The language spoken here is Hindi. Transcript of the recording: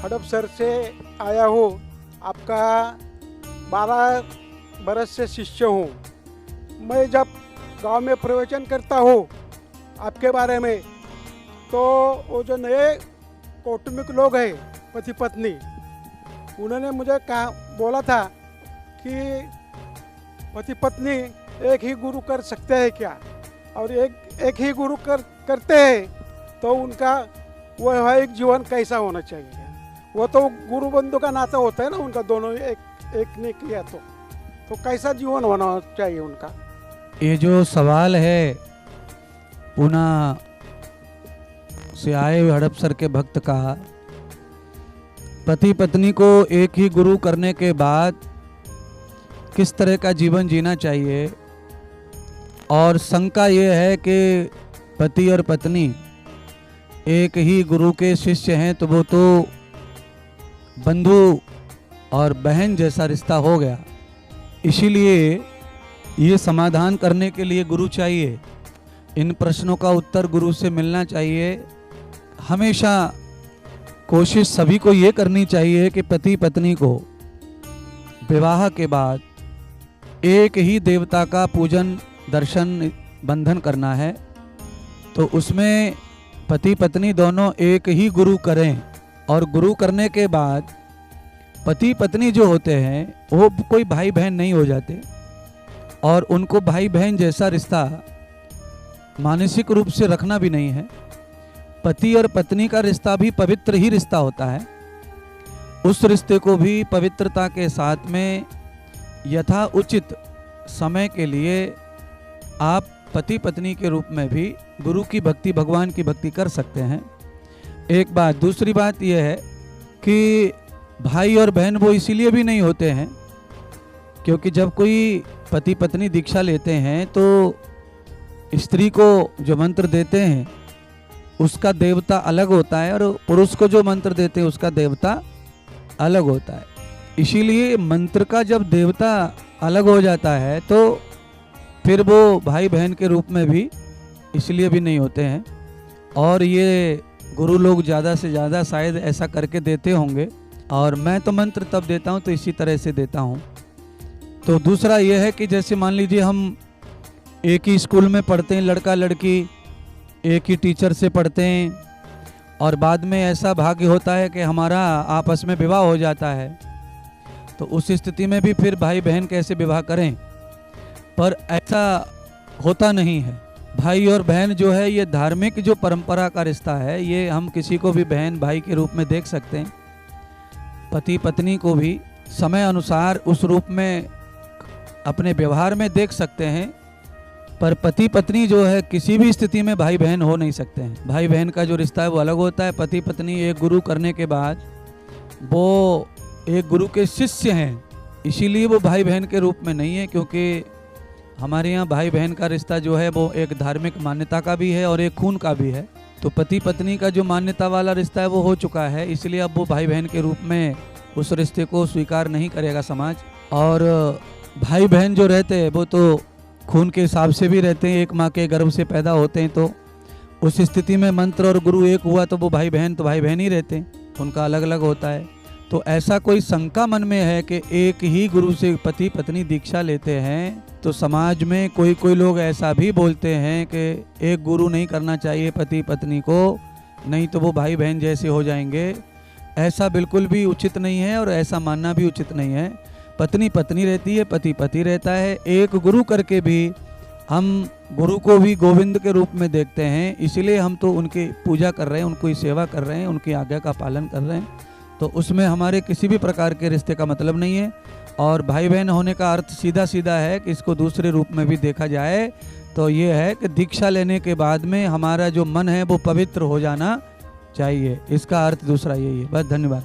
हड़पसर से आया हूँ। आपका 12 बरस से शिष्य हूँ। मैं जब गांव में प्रवचन करता हूँ आपके बारे में, तो वो जो नए कौटुंबिक लोग हैं, पति पत्नी, उन्होंने मुझे बोला था कि पति पत्नी एक ही गुरु कर सकते हैं क्या, और एक ही गुरु करते हैं तो उनका वैवाहिक जीवन कैसा होना चाहिए। वो तो गुरु बंधु का नाता होता है ना उनका, दोनों एक ने किया तो कैसा जीवन होना चाहिए उनका। ये जो सवाल है पूना से आए हुए हड़पसर के भक्त का, पति पत्नी को एक ही गुरु करने के बाद किस तरह का जीवन जीना चाहिए, और शंका ये है कि पति और पत्नी एक ही गुरु के शिष्य हैं तो वो तो बंधु और बहन जैसा रिश्ता हो गया। इसीलिए ये समाधान करने के लिए गुरु चाहिए। इन प्रश्नों का उत्तर गुरु से मिलना चाहिए। हमेशा कोशिश सभी को ये करनी चाहिए कि पति पत्नी को विवाह के बाद एक ही देवता का पूजन दर्शन बंधन करना है, तो उसमें पति पत्नी दोनों एक ही गुरु करें। और गुरु करने के बाद पति पत्नी जो होते हैं वो कोई भाई बहन नहीं हो जाते, और उनको भाई बहन जैसा रिश्ता मानसिक रूप से रखना भी नहीं है। पति और पत्नी का रिश्ता भी पवित्र ही रिश्ता होता है। उस रिश्ते को भी पवित्रता के साथ में यथा उचित समय के लिए आप पति पत्नी के रूप में भी गुरु की भक्ति, भगवान की भक्ति कर सकते हैं। एक बात। दूसरी बात यह है कि भाई और बहन वो इसीलिए भी नहीं होते हैं क्योंकि जब कोई पति पत्नी दीक्षा लेते हैं तो स्त्री को जो मंत्र देते हैं उसका देवता अलग होता है, और पुरुष को जो मंत्र देते हैं उसका देवता अलग होता है। इसीलिए मंत्र का जब देवता अलग हो जाता है तो फिर वो भाई बहन के रूप में भी इसलिए भी नहीं होते हैं। और ये गुरु लोग ज़्यादा से ज़्यादा शायद ऐसा करके देते होंगे, और मैं तो मंत्र तब देता हूँ तो इसी तरह से देता हूँ। तो दूसरा ये है कि जैसे मान लीजिए हम एक ही स्कूल में पढ़ते हैं, लड़का लड़की एक ही टीचर से पढ़ते हैं, और बाद में ऐसा भाग्य होता है कि हमारा आपस में विवाह हो जाता है, तो उस स्थिति में भी फिर भाई बहन कैसे विवाह करें। पर ऐसा होता नहीं है। भाई और बहन जो है ये धार्मिक जो परंपरा का रिश्ता है, ये हम किसी को भी बहन भाई के रूप में देख सकते हैं। पति पत्नी को भी समय अनुसार उस रूप में अपने व्यवहार में देख सकते हैं, पर पति पत्नी जो है किसी भी स्थिति में भाई बहन हो नहीं सकते हैं। भाई बहन का जो रिश्ता है वो अलग होता है। पति पत्नी एक गुरु करने के बाद वो एक गुरु के शिष्य हैं, इसीलिए वो भाई बहन के रूप में नहीं है, क्योंकि हमारे यहाँ भाई बहन का रिश्ता जो है वो एक धार्मिक मान्यता का भी है और एक खून का भी है। तो पति पत्नी का जो मान्यता वाला रिश्ता है वो हो चुका है, इसलिए अब वो भाई बहन के रूप में उस रिश्ते को स्वीकार नहीं करेगा समाज। और भाई बहन जो रहते हैं वो तो खून के हिसाब से भी रहते हैं, एक माँ के गर्भ से पैदा होते हैं, तो उस स्थिति में मंत्र और गुरु एक हुआ तो वो भाई बहन ही रहते हैं, उनका अलग अलग होता है। तो ऐसा कोई शंका मन में है कि एक ही गुरु से पति पत्नी दीक्षा लेते हैं, तो समाज में कोई लोग ऐसा भी बोलते हैं कि एक गुरु नहीं करना चाहिए पति पत्नी को, नहीं तो वो भाई बहन जैसे हो जाएंगे। ऐसा बिल्कुल भी उचित नहीं है और ऐसा मानना भी उचित नहीं है। पत्नी पत्नी रहती है, पति पति रहता है। एक गुरु करके भी हम गुरु को भी गोविंद के रूप में देखते हैं, इसलिए हम तो उनकी पूजा कर रहे हैं, उनको सेवा कर रहे हैं, उनकी आज्ञा का पालन कर रहे हैं। तो उसमें हमारे किसी भी प्रकार के रिश्ते का मतलब नहीं है। और भाई बहन होने का अर्थ सीधा सीधा है कि इसको दूसरे रूप में भी देखा जाए तो ये है कि दीक्षा लेने के बाद में हमारा जो मन है वो पवित्र हो जाना चाहिए। इसका अर्थ दूसरा यही है। बस, धन्यवाद।